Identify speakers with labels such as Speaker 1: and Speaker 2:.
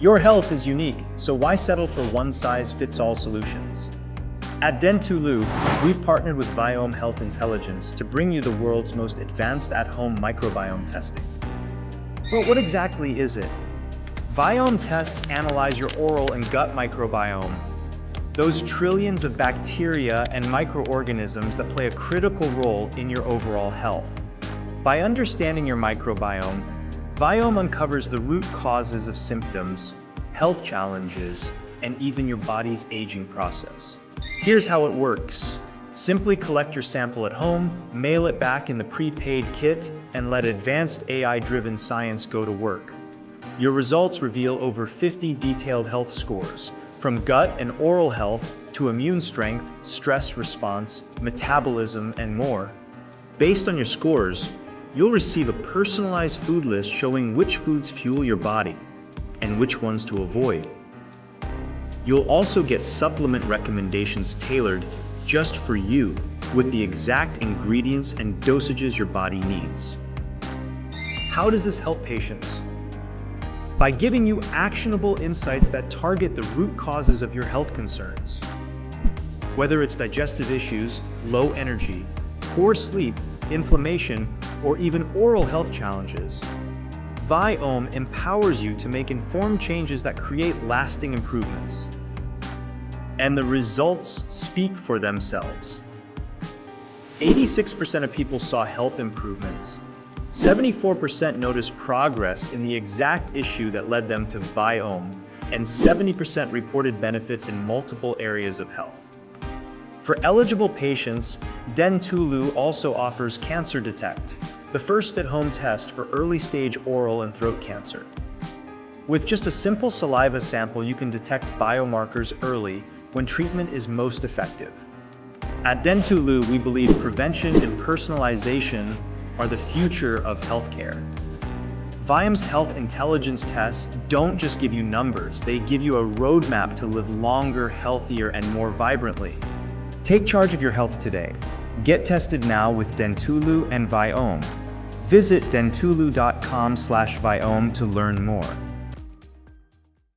Speaker 1: Your health is unique, so why settle for one-size-fits-all solutions? At Dentulu, we've partnered with Viome Health Intelligence to bring you the world's most advanced at-home microbiome testing. But what exactly is it? Viome tests analyze your oral and gut microbiome, those trillions of bacteria and microorganisms that play a critical role in your overall health. By understanding your microbiome, Viome uncovers the root causes of symptoms, health challenges, and even your body's aging process. Here's how it works. Simply collect your sample at home, mail it back in the prepaid kit, and let advanced AI-driven science go to work. Your results reveal over 50 detailed health scores, from gut and oral health to immune strength, stress response, metabolism, and more. Based on your scores, you'll receive a personalized food list showing which foods fuel your body and which ones to avoid. You'll also get supplement recommendations tailored just for you with the exact ingredients and dosages your body needs. How does this help patients? By giving you actionable insights that target the root causes of your health concerns. Whether it's digestive issues, low energy, poor sleep, inflammation, or even oral health challenges, Viome empowers you to make informed changes that create lasting improvements. And the results speak for themselves. 86% of people saw health improvements. 74% noticed progress in the exact issue that led them to Viome, and 70% reported benefits in multiple areas of health. For eligible patients, Dentulu also offers CancerDetect, the first at-home test for early-stage oral and throat cancer. With just a simple saliva sample, you can detect biomarkers early when treatment is most effective. At Dentulu, we believe prevention and personalization are the future of healthcare. Viome's health intelligence tests don't just give you numbers, they give you a roadmap to live longer, healthier, and more vibrantly. Take charge of your health today. Get tested now with Dentulu and Viome. Visit dentulu.com/Viome to learn more.